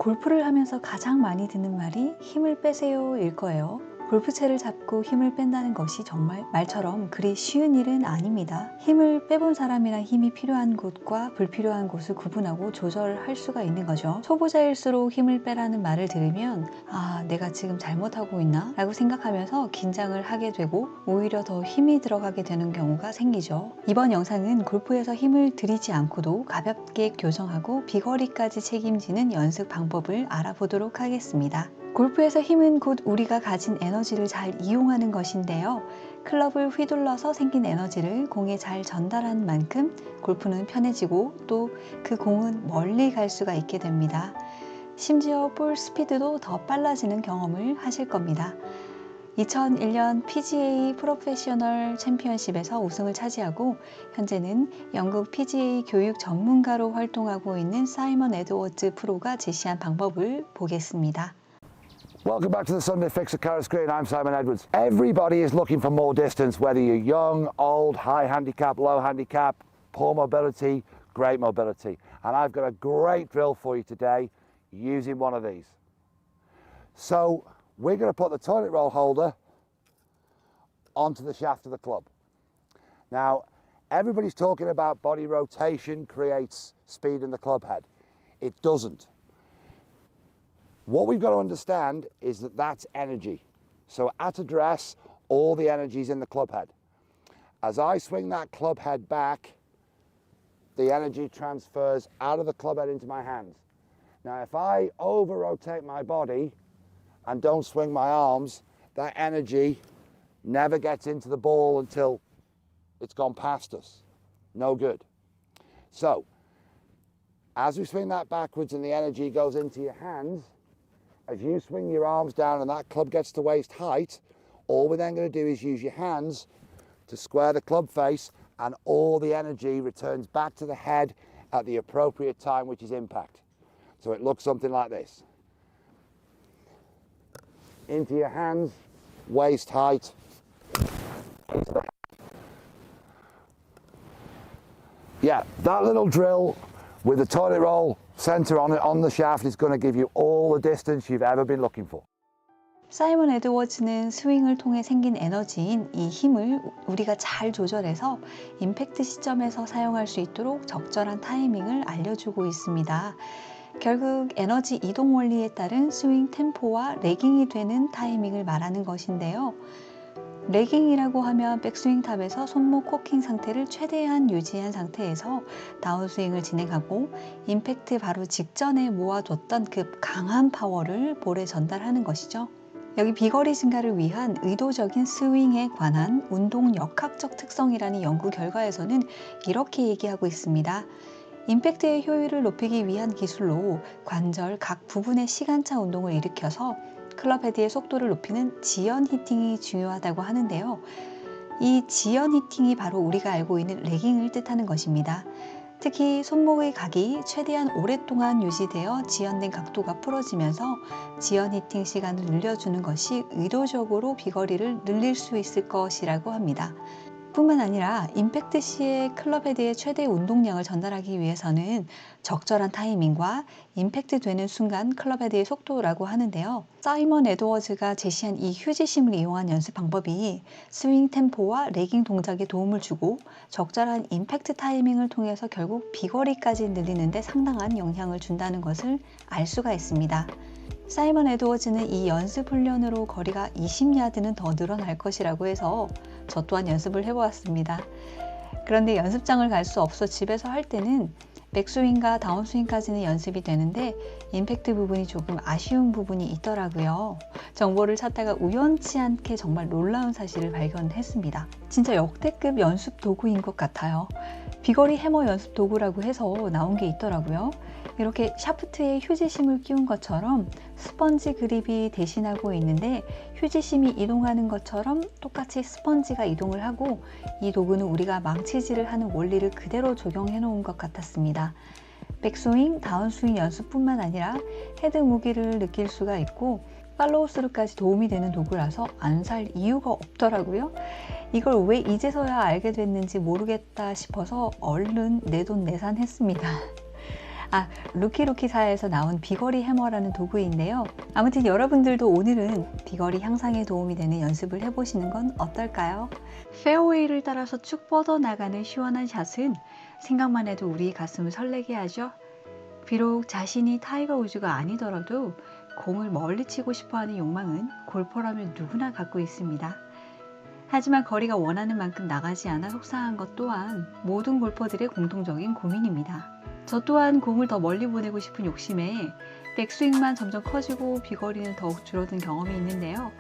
골프를 하면서 가장 많이 듣는 말이 힘을 빼세요 일 거예요. 골프채를 잡고 힘을 뺀다는 것이 정말 말처럼 그리 쉬운 일은 아닙니다. 힘을 빼본 사람이란 힘이 필요한 곳과 불필요한 곳을 구분하고 조절할 수가 있는 거죠. 초보자일수록 힘을 빼라는 말을 들으면 내가 지금 잘못하고 있나? 라고 생각하면서 긴장을 하게 되고 오히려 더 힘이 들어가게 되는 경우가 생기죠. 이번 영상은 골프에서 힘을 들이지 않고도 가볍게 교정하고 비거리까지 책임지는 연습 방법을 알아보도록 하겠습니다. 골프에서 힘은 곧 우리가 가진 에너지를 잘 이용하는 것인데요. 클럽을 휘둘러서 생긴 에너지를 공에 잘 전달하는 만큼 골프는 편해지고 또 그 공은 멀리 갈 수가 있게 됩니다. 심지어 볼 스피드도 더 빨라지는 경험을 하실 겁니다. 2001년 PGA 프로페셔널 챔피언십에서 우승을 차지하고 현재는 영국 PGA 교육 전문가로 활동하고 있는 사이먼 에드워즈 프로가 제시한 방법을 보겠습니다. Welcome back to the Sunday Fix at Carrot's Green. I'm Simon Edwards. Everybody is looking for more distance, whether you're young, old, high handicap, low handicap, poor mobility, great mobility. And I've got a great drill for you today using one of these. So we're going to put the toilet roll holder onto the shaft of the club. Now, everybody's talking about body rotation creates speed in the club head. It doesn't. What we've got to understand is that that's energy. So at address, all the energy is in the club head. As I swing that club head back, the energy transfers out of the club head into my hands. Now, if I over-rotate my body and don't swing my arms, that energy never gets into the ball until it's gone past us. No good. So, as we swing that backwards and the energy goes into your hands, as you swing your arms down and that club gets to waist height, all we're then going to do is use your hands to square the club face, and all the energy returns back to the head at the appropriate time, which is impact. So it looks something like this. Into your hands, waist height. Yeah, that little drill with the toilet roll center on the shaft is going to give you all the distance you've ever been looking for. 사이먼 에드워즈는 스윙을 통해 생긴 에너지인 이 힘을 우리가 잘 조절해서 임팩트 시점에서 사용할 수 있도록 적절한 타이밍을 알려주고 있습니다. 결국 에너지 이동 원리에 따른 스윙 템포와 레깅이 되는 타이밍을 말하는 것인데요. 레깅이라고 하면 백스윙 탑에서 손목 코킹 상태를 최대한 유지한 상태에서 다운스윙을 진행하고 임팩트 바로 직전에 모아뒀던 그 강한 파워를 볼에 전달하는 것이죠. 여기 비거리 증가를 위한 의도적인 스윙에 관한 운동 역학적 특성이라는 연구 결과에서는 이렇게 얘기하고 있습니다. 임팩트의 효율을 높이기 위한 기술로 관절 각 부분의 시간차 운동을 일으켜서 클럽 헤드의 속도를 높이는 지연 히팅이 중요하다고 하는데요. 이 지연 히팅이 바로 우리가 알고 있는 레깅을 뜻하는 것입니다. 특히 손목의 각이 최대한 오랫동안 유지되어 지연된 각도가 풀어지면서 지연 히팅 시간을 늘려주는 것이 의도적으로 비거리를 늘릴 수 있을 것이라고 합니다. 뿐만 아니라 임팩트 시에 클럽 헤드의 최대 운동량을 전달하기 위해서는 적절한 타이밍과 임팩트 되는 순간 클럽 헤드의 속도라고 하는데요. 사이먼 에드워즈가 제시한 이 휴지심을 이용한 연습 방법이 스윙 템포와 레깅 동작에 도움을 주고 적절한 임팩트 타이밍을 통해서 결국 비거리까지 늘리는 데 상당한 영향을 준다는 것을 알 수가 있습니다. 사이먼 에드워즈는 이 연습 훈련으로 거리가 20야드는 더 늘어날 것이라고 해서 저 또한 연습을 해보았습니다. 그런데 연습장을 갈 수 없어 집에서 할 때는 백스윙과 다운스윙까지는 연습이 되는데 임팩트 부분이 조금 아쉬운 부분이 있더라고요. 정보를 찾다가 우연치 않게 정말 놀라운 사실을 발견했습니다. 진짜 역대급 연습 도구인 것 같아요. 비거리 해머 연습 도구라고 해서 나온 게 있더라고요. 이렇게 샤프트에 휴지심을 끼운 것처럼 스펀지 그립이 대신하고 있는데 휴지심이 이동하는 것처럼 똑같이 스펀지가 이동을 하고 이 도구는 우리가 망치질을 하는 원리를 그대로 적용해 놓은 것 같았습니다. 백스윙, 다운스윙 연습뿐만 아니라 헤드 무게를 느낄 수가 있고 팔로우 스루까지 도움이 되는 도구라서 안 살 이유가 없더라고요. 이걸 왜 이제서야 알게 됐는지 모르겠다 싶어서 얼른 내돈내산했습니다. 루키루키사에서 나온 비거리 해머라는 도구인데요. 아무튼 여러분들도 오늘은 비거리 향상에 도움이 되는 연습을 해보시는 건 어떨까요? 페어웨이를 따라서 쭉 뻗어나가는 시원한 샷은 생각만 해도 우리 가슴을 설레게 하죠. 비록 자신이 타이거 우즈가 아니더라도 공을 멀리 치고 싶어하는 욕망은 골퍼라면 누구나 갖고 있습니다. 하지만 거리가 원하는 만큼 나가지 않아 속상한 것 또한 모든 골퍼들의 공통적인 고민입니다. 저 또한 공을 더 멀리 보내고 싶은 욕심에 백스윙만 점점 커지고 비거리는 더욱 줄어든 경험이 있는데요.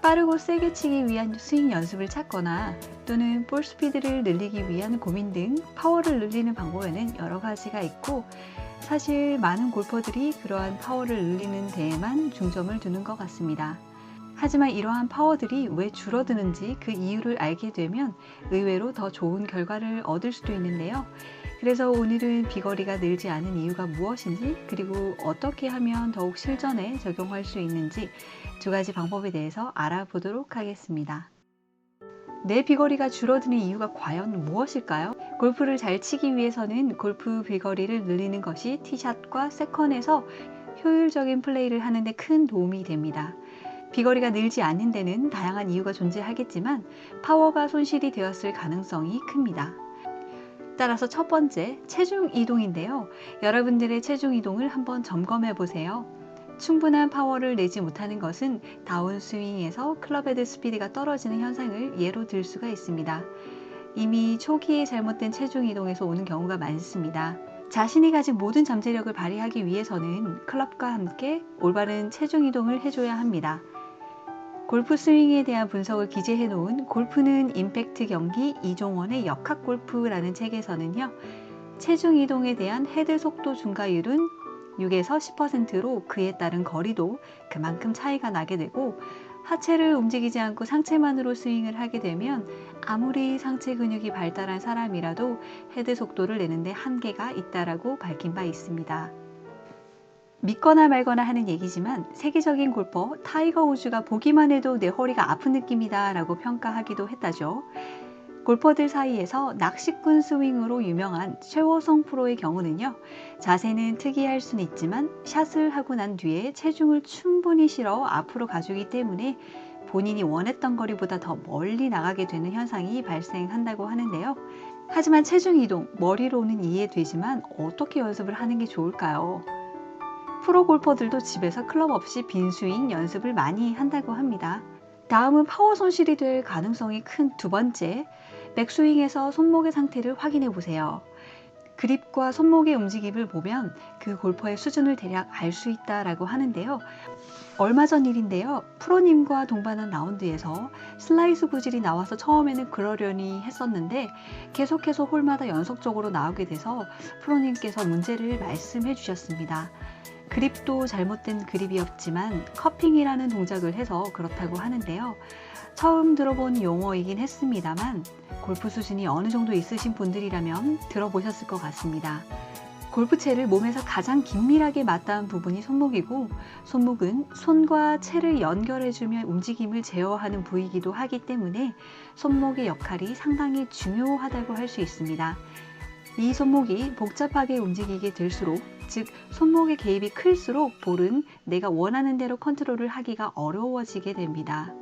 빠르고 세게 치기 위한 스윙 연습을 찾거나 또는 볼 스피드를 늘리기 위한 고민 등 파워를 늘리는 방법에는 여러 가지가 있고, 사실 많은 골퍼들이 그러한 파워를 늘리는 데에만 중점을 두는 것 같습니다. 하지만 이러한 파워들이 왜 줄어드는지 그 이유를 알게 되면 의외로 더 좋은 결과를 얻을 수도 있는데요. 그래서 오늘은 비거리가 늘지 않은 이유가 무엇인지, 그리고 어떻게 하면 더욱 실전에 적용할 수 있는지 두 가지 방법에 대해서 알아보도록 하겠습니다. 내 비거리가 줄어드는 이유가 과연 무엇일까요? 골프를 잘 치기 위해서는 골프 비거리를 늘리는 것이 티샷과 세컨에서 효율적인 플레이를 하는 데 큰 도움이 됩니다. 비거리가 늘지 않는 데는 다양한 이유가 존재하겠지만 파워가 손실이 되었을 가능성이 큽니다. 따라서 첫 번째, 체중 이동인데요. 여러분들의 체중 이동을 한번 점검해 보세요. 충분한 파워를 내지 못하는 것은 다운스윙에서 클럽헤드 스피드가 떨어지는 현상을 예로 들 수가 있습니다. 이미 초기에 잘못된 체중 이동에서 오는 경우가 많습니다. 자신이 가진 모든 잠재력을 발휘하기 위해서는 클럽과 함께 올바른 체중 이동을 해줘야 합니다. 골프 스윙에 대한 분석을 기재해 놓은 골프는 임팩트 경기 이종원의 역학 골프라는 책에서는요, 체중 이동에 대한 헤드 속도 증가율은 6에서 10%로 그에 따른 거리도 그만큼 차이가 나게 되고, 하체를 움직이지 않고 상체만으로 스윙을 하게 되면 아무리 상체 근육이 발달한 사람이라도 헤드 속도를 내는데 한계가 있다라고 밝힌 바 있습니다. 믿거나 말거나 하는 얘기지만 세계적인 골퍼 타이거 우즈가 보기만 해도 내 허리가 아픈 느낌이다 라고 평가하기도 했다죠. 골퍼들 사이에서 낚시꾼 스윙으로 유명한 최호성 프로의 경우는요, 자세는 특이할 수는 있지만 샷을 하고 난 뒤에 체중을 충분히 실어 앞으로 가주기 때문에 본인이 원했던 거리보다 더 멀리 나가게 되는 현상이 발생한다고 하는데요. 하지만 체중 이동, 머리로는 이해되지만 어떻게 연습을 하는 게 좋을까요? 프로 골퍼들도 집에서 클럽 없이 빈 스윙 연습을 많이 한다고 합니다. 다음은 파워 손실이 될 가능성이 큰 두 번째, 백스윙에서 손목의 상태를 확인해 보세요. 그립과 손목의 움직임을 보면 그 골퍼의 수준을 대략 알 수 있다라고 하는데요. 얼마 전 일인데요. 프로님과 동반한 라운드에서 슬라이스 구질이 나와서 처음에는 그러려니 했었는데 계속해서 홀마다 연속적으로 나오게 돼서 프로님께서 문제를 말씀해 주셨습니다. 그립도 잘못된 그립이었지만 커핑이라는 동작을 해서 그렇다고 하는데요. 처음 들어본 용어이긴 했습니다만 골프 수준이 어느 정도 있으신 분들이라면 들어보셨을 것 같습니다. 골프채를 몸에서 가장 긴밀하게 맞닿은 부분이 손목이고, 손목은 손과 채를 연결해주며 움직임을 제어하는 부위이기도 하기 때문에 손목의 역할이 상당히 중요하다고 할 수 있습니다. 이 손목이 복잡하게 움직이게 될수록, 즉 손목의 개입이 클수록 볼은 내가 원하는 대로 컨트롤을 하기가 어려워지게 됩니다.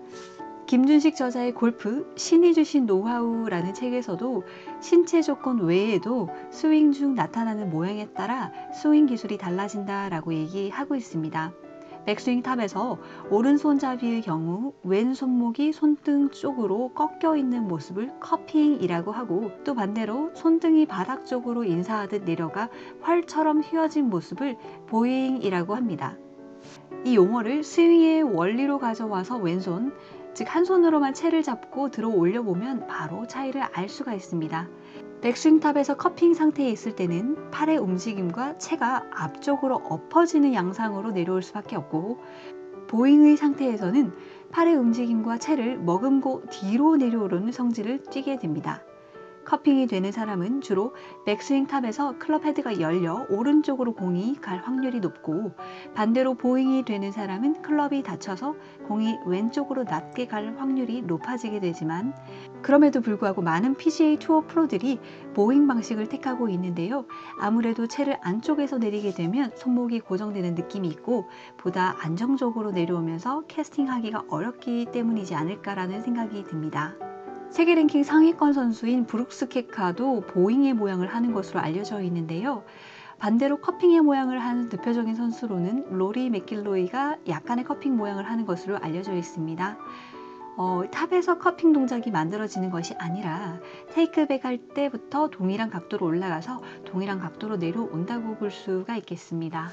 김준식 저자의 골프, 신이 주신 노하우라는 책에서도 신체 조건 외에도 스윙 중 나타나는 모양에 따라 스윙 기술이 달라진다라고 얘기하고 있습니다. 백스윙 탑에서 오른손잡이의 경우 왼손목이 손등 쪽으로 꺾여 있는 모습을 커핑이라고 하고, 또 반대로 손등이 바닥 쪽으로 인사하듯 내려가 활처럼 휘어진 모습을 보잉이라고 합니다. 이 용어를 스윙의 원리로 가져와서 왼손, 즉 한 손으로만 채를 잡고 들어 올려보면 바로 차이를 알 수가 있습니다. 백스윙탑에서 커핑 상태에 있을 때는 팔의 움직임과 채가 앞쪽으로 엎어지는 양상으로 내려올 수밖에 없고, 보잉의 상태에서는 팔의 움직임과 채를 머금고 뒤로 내려오려는 성질을 띠게 됩니다. 커핑이 되는 사람은 주로 백스윙 탑에서 클럽 헤드가 열려 오른쪽으로 공이 갈 확률이 높고, 반대로 보잉이 되는 사람은 클럽이 닫혀서 공이 왼쪽으로 낮게 갈 확률이 높아지게 되지만, 그럼에도 불구하고 많은 PGA 투어 프로들이 보잉 방식을 택하고 있는데요. 아무래도 채를 안쪽에서 내리게 되면 손목이 고정되는 느낌이 있고 보다 안정적으로 내려오면서 캐스팅하기가 어렵기 때문이지 않을까라는 생각이 듭니다. 세계 랭킹 상위권 선수인 브룩스 케카도 보잉의 모양을 하는 것으로 알려져 있는데요. 반대로 커핑의 모양을 하는 대표적인 선수로는 로리 맥길로이가 약간의 커핑 모양을 하는 것으로 알려져 있습니다. 탑에서 커핑 동작이 만들어지는 것이 아니라 테이크백 할 때부터 동일한 각도로 올라가서 동일한 각도로 내려온다고 볼 수가 있겠습니다.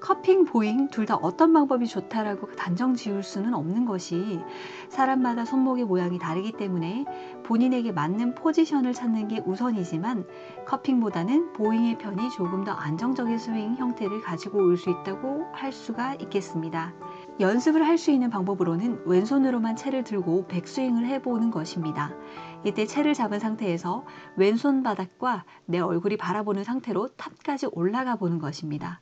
커핑, 보잉 둘 다 어떤 방법이 좋다라고 단정 지을 수는 없는 것이, 사람마다 손목의 모양이 다르기 때문에 본인에게 맞는 포지션을 찾는 게 우선이지만, 커핑보다는 보잉의 편이 조금 더 안정적인 스윙 형태를 가지고 올 수 있다고 할 수가 있겠습니다. 연습을 할 수 있는 방법으로는 왼손으로만 채를 들고 백스윙을 해보는 것입니다. 이때 채를 잡은 상태에서 왼손 바닥과 내 얼굴이 바라보는 상태로 탑까지 올라가 보는 것입니다.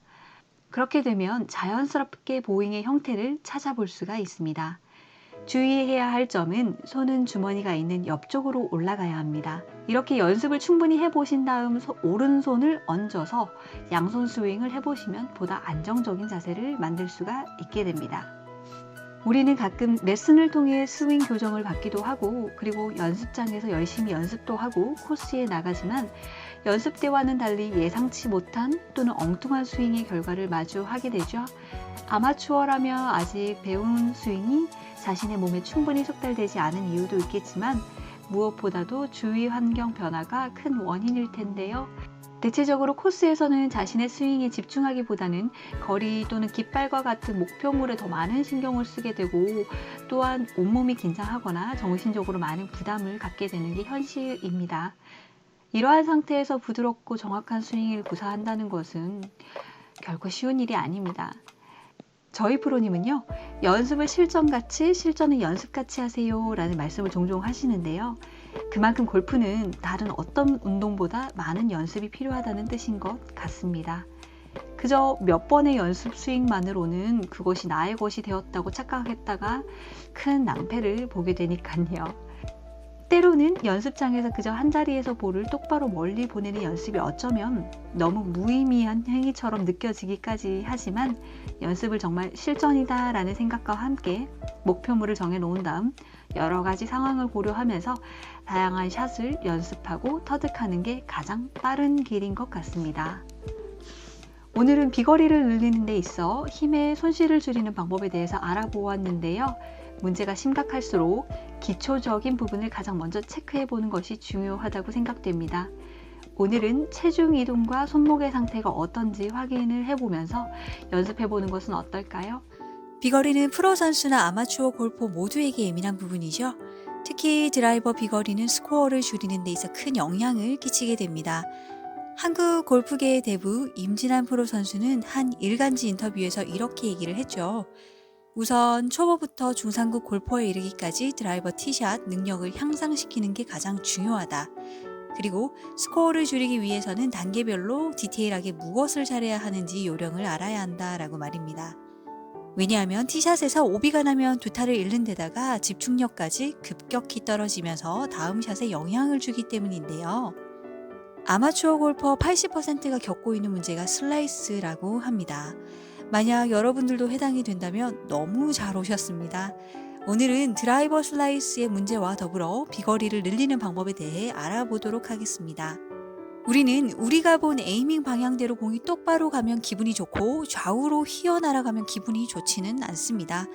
그렇게 되면 자연스럽게 보잉의 형태를 찾아볼 수가 있습니다. 주의해야 할 점은 손은 주머니가 있는 옆쪽으로 올라가야 합니다. 이렇게 연습을 충분히 해보신 다음 오른손을 얹어서 양손 스윙을 해보시면 보다 안정적인 자세를 만들 수가 있게 됩니다. 우리는 가끔 레슨을 통해 스윙 교정을 받기도 하고, 그리고 연습장에서 열심히 연습도 하고 코스에 나가지만 연습 때와는 달리 예상치 못한 또는 엉뚱한 스윙의 결과를 마주하게 되죠. 아마추어라며 아직 배운 스윙이 자신의 몸에 충분히 숙달되지 않은 이유도 있겠지만, 무엇보다도 주위 환경 변화가 큰 원인일 텐데요. 대체적으로 코스에서는 자신의 스윙에 집중하기보다는 거리 또는 깃발과 같은 목표물에 더 많은 신경을 쓰게 되고, 또한 온몸이 긴장하거나 정신적으로 많은 부담을 갖게 되는 게 현실입니다. 이러한 상태에서 부드럽고 정확한 스윙을 구사한다는 것은 결코 쉬운 일이 아닙니다. 저희 프로님은요, 연습을 실전같이, 실전을 연습같이 하세요 라는 말씀을 종종 하시는데요. 그만큼 골프는 다른 어떤 운동보다 많은 연습이 필요하다는 뜻인 것 같습니다. 그저 몇 번의 연습 스윙만으로는 그것이 나의 것이 되었다고 착각했다가 큰 낭패를 보게 되니까요. 때로는 연습장에서 그저 한자리에서 볼을 똑바로 멀리 보내는 연습이 어쩌면 너무 무의미한 행위처럼 느껴지기까지 하지만, 연습을 정말 실전이다 라는 생각과 함께 목표물을 정해놓은 다음 여러 가지 상황을 고려하면서 다양한 샷을 연습하고 터득하는 게 가장 빠른 길인 것 같습니다. 오늘은 비거리를 늘리는 데 있어 힘의 손실을 줄이는 방법에 대해서 알아보았는데요. 문제가 심각할수록 기초적인 부분을 가장 먼저 체크해 보는 것이 중요하다고 생각됩니다. 오늘은 체중 이동과 손목의 상태가 어떤지 확인을 해보면서 연습해 보는 것은 어떨까요? 비거리는 프로 선수나 아마추어 골퍼 모두에게 예민한 부분이죠. 특히 드라이버 비거리는 스코어를 줄이는 데 있어 큰 영향을 끼치게 됩니다. 한국 골프계의 대부 임진한 프로 선수는 한 일간지 인터뷰에서 이렇게 얘기를 했죠. 우선 초보부터 중상급 골퍼에 이르기까지 드라이버 티샷 능력을 향상시키는 게 가장 중요하다. 그리고 스코어를 줄이기 위해서는 단계별로 디테일하게 무엇을 잘해야 하는지 요령을 알아야 한다라고 말입니다. 왜냐하면 티샷에서 오비가 나면 두 타를 잃는 데다가 집중력까지 급격히 떨어지면서 다음 샷에 영향을 주기 때문인데요. 아마추어 골퍼 80%가 겪고 있는 문제가 슬라이스라고 합니다. 만약 여러분들도 해당이 된다면 너무 잘 오셨습니다. 오늘은 드라이버 슬라이스의 문제와 더불어 비거리를 늘리는 방법에 대해 알아보도록 하겠습니다. 우리는 우리가 본 에이밍 방향대로 공이 똑바로 가면 기분이 좋고 좌우로 휘어 날아가면 기분이 좋지는 않습니다.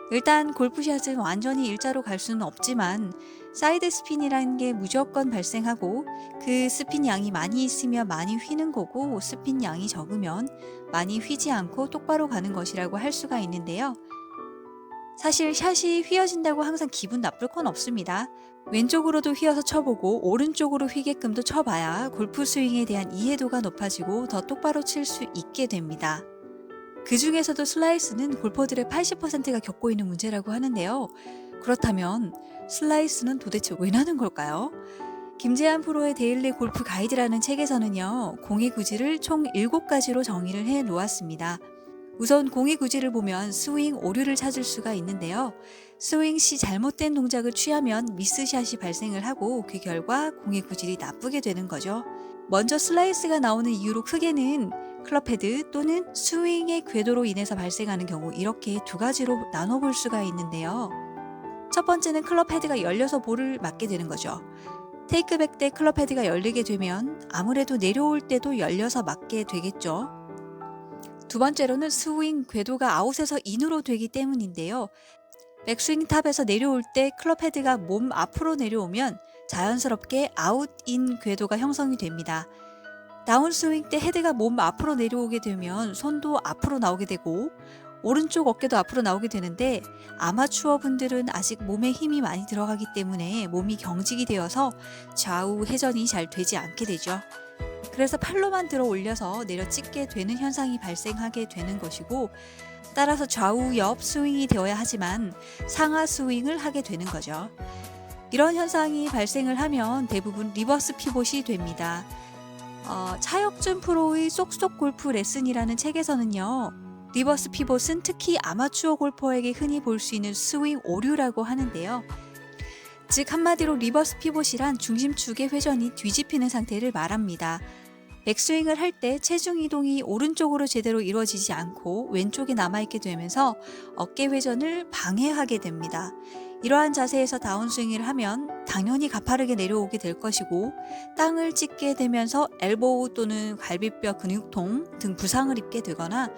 일단 골프샷은 완전히 일자로 갈 수는 없지만 사이드 스핀이라는 게 무조건 발생하고, 그 스핀 양이 많이 있으면 많이 휘는 거고 스핀 양이 적으면 많이 휘지 않고 똑바로 가는 것이라고 할 수가 있는데요. 사실 샷이 휘어진다고 항상 기분 나쁠 건 없습니다. 왼쪽으로도 휘어서 쳐보고 오른쪽으로 휘게끔도 쳐봐야 골프 스윙에 대한 이해도가 높아지고 더 똑바로 칠 수 있게 됩니다. 그 중에서도 슬라이스는 골퍼들의 80%가 겪고 있는 문제라고 하는데요. 그렇다면 슬라이스는 도대체 왜 나는 걸까요? 김재한 프로의 데일리 골프 가이드라는 책에서는요, 공의 구질을 총 7가지로 정의를 해 놓았습니다. 우선 공의 구질을 보면 스윙 오류를 찾을 수가 있는데요. 스윙 시 잘못된 동작을 취하면 미스샷이 발생을 하고 그 결과 공의 구질이 나쁘게 되는 거죠. 먼저 슬라이스가 나오는 이유로 크게는 클럽 헤드 또는 스윙의 궤도로 인해서 발생하는 경우, 이렇게 2가지로 나눠볼 수가 있는데요. 첫 번째는 클럽 헤드가 열려서 볼을 맞게 되는 거죠. 테이크백 때 클럽 헤드가 열리게 되면 아무래도 내려올 때도 열려서 맞게 되겠죠. 두 번째로는 스윙 궤도가 아웃에서 인으로 되기 때문인데요. 백스윙 탑에서 내려올 때 클럽 헤드가 몸 앞으로 내려오면 자연스럽게 아웃인 궤도가 형성이 됩니다. 다운스윙 때 헤드가 몸 앞으로 내려오게 되면 손도 앞으로 나오게 되고 오른쪽 어깨도 앞으로 나오게 되는데, 아마추어 분들은 아직 몸에 힘이 많이 들어가기 때문에 몸이 경직이 되어서 좌우 회전이 잘 되지 않게 되죠. 그래서 팔로만 들어 올려서 내려 찍게 되는 현상이 발생하게 되는 것이고, 따라서 좌우 옆 스윙이 되어야 하지만 상하 스윙을 하게 되는 거죠. 이런 현상이 발생을 하면 대부분 리버스 피봇이 됩니다. 차혁준 프로의 쏙쏙 골프 레슨이라는 책에서는요, 리버스 피봇은 특히 아마추어 골퍼에게 흔히 볼 수 있는 스윙 오류라고 하는데요. 즉 한마디로 리버스 피봇이란 중심축의 회전이 뒤집히는 상태를 말합니다. 백스윙을 할 때 체중 이동이 오른쪽으로 제대로 이루어지지 않고 왼쪽에 남아있게 되면서 어깨 회전을 방해하게 됩니다. 이러한 자세에서 다운스윙을 하면 당연히 가파르게 내려오게 될 것이고, 땅을 찍게 되면서 엘보우 또는 갈비뼈 근육통 등 부상을 입게 되거나,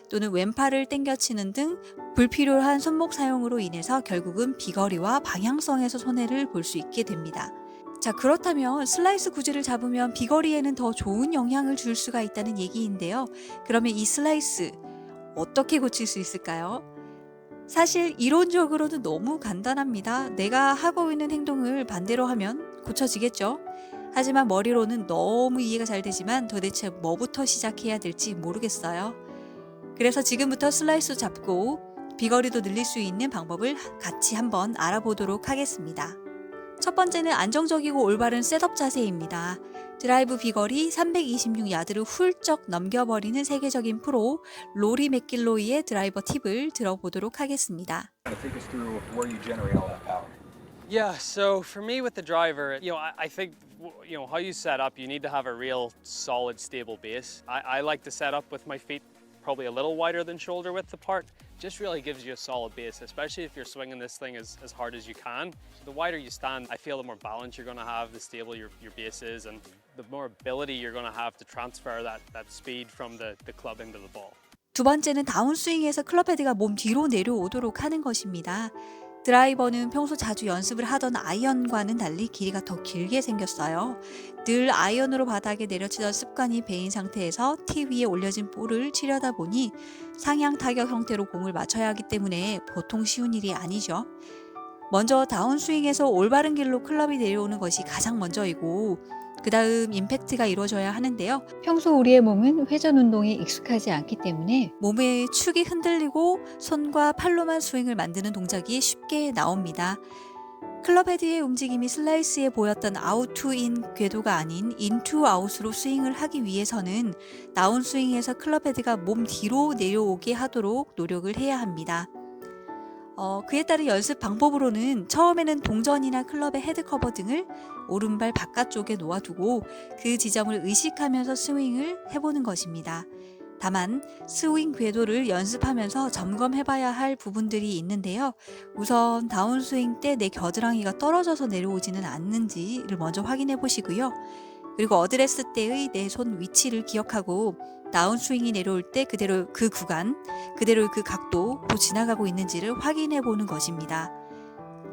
또는 왼팔을 당겨치는 등 불필요한 손목 사용으로 인해서 결국은 비거리와 방향성에서 손해를 볼 수 있게 됩니다. 자, 그렇다면 슬라이스 구질을 잡으면 비거리에는 더 좋은 영향을 줄 수가 있다는 얘기인데요. 그러면 이 슬라이스 어떻게 고칠 수 있을까요? 사실 이론적으로는 너무 간단합니다. 내가 하고 있는 행동을 반대로 하면 고쳐지겠죠? 하지만 머리로는 너무 이해가 잘 되지만 도대체 뭐부터 시작해야 될지 모르겠어요. 그래서 지금부터 슬라이스 잡고 비거리도 늘릴 수 있는 방법을 같이 한번 알아보도록 하겠습니다. 첫 번째는 안정적이고 올바른 셋업 자세입니다. 드라이브 비거리 326야드를 훌쩍 넘겨버리는 세계적인 프로 로리 맥길로이의 드라이버 팁을 들어보도록 하겠습니다. Take us through where you generate all that power. Yeah, so for me with the driver, I think, how you set up, you need to have a real solid, stable base. I like to set up with my feet probably a little wider than shoulder width apart. Just really gives you a solid base, especially if you're swinging this thing as hard as you can. The wider you stand, I feel the more balance you're going to have, the stable your base is, and the more ability you're going to have to transfer that speed from the club into the ball. 두 번째는 다운스윙에서 클럽 헤드가 몸 뒤로 내려오도록 하는 것입니다. 드라이버는 평소 자주 연습을 하던 아이언과는 달리 길이가 더 길게 생겼어요. 늘 아이언으로 바닥에 내려치던 습관이 배인 상태에서 티 위에 올려진 볼을 치려다 보니 상향 타격 형태로 공을 맞춰야 하기 때문에 보통 쉬운 일이 아니죠. 먼저 다운스윙에서 올바른 길로 클럽이 내려오는 것이 가장 먼저이고, 그 다음 임팩트가 이루어져야 하는데요. 평소 우리의 몸은 회전 운동에 익숙하지 않기 때문에 몸의 축이 흔들리고 손과 팔로만 스윙을 만드는 동작이 쉽게 나옵니다. 클럽 헤드의 움직임이 슬라이스에 보였던 아웃 투 인 궤도가 아닌 인 투 아웃으로 스윙을 하기 위해서는 다운 스윙에서 클럽 헤드가 몸 뒤로 내려오게 하도록 노력을 해야 합니다. 그에 따른 연습 방법으로는 처음에는 동전이나 클럽의 헤드 커버 등을 오른발 바깥쪽에 놓아두고 그 지점을 의식하면서 스윙을 해보는 것입니다. 다만 스윙 궤도를 연습하면서 점검해봐야 할 부분들이 있는데요. 우선 다운스윙 때 내 겨드랑이가 떨어져서 내려오지는 않는지를 먼저 확인해 보시고요. 그리고 어드레스 때의 내 손 위치를 기억하고 다운스윙이 내려올 때 그대로 그 구간, 그대로 그 각도로 지나가고 있는지를 확인해 보는 것입니다.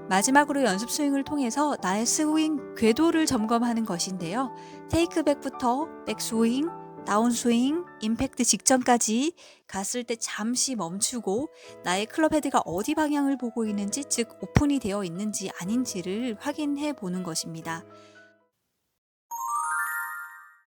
마지막으로 연습 스윙을 통해서 나의 스윙 궤도를 점검하는 것인데요. 테이크백부터 백스윙, 다운스윙, 임팩트 직전까지 갔을 때 잠시 멈추고 나의 클럽 헤드가 어디 방향을 보고 있는지, 즉 오픈이 되어 있는지 아닌지를 확인해 보는 것입니다.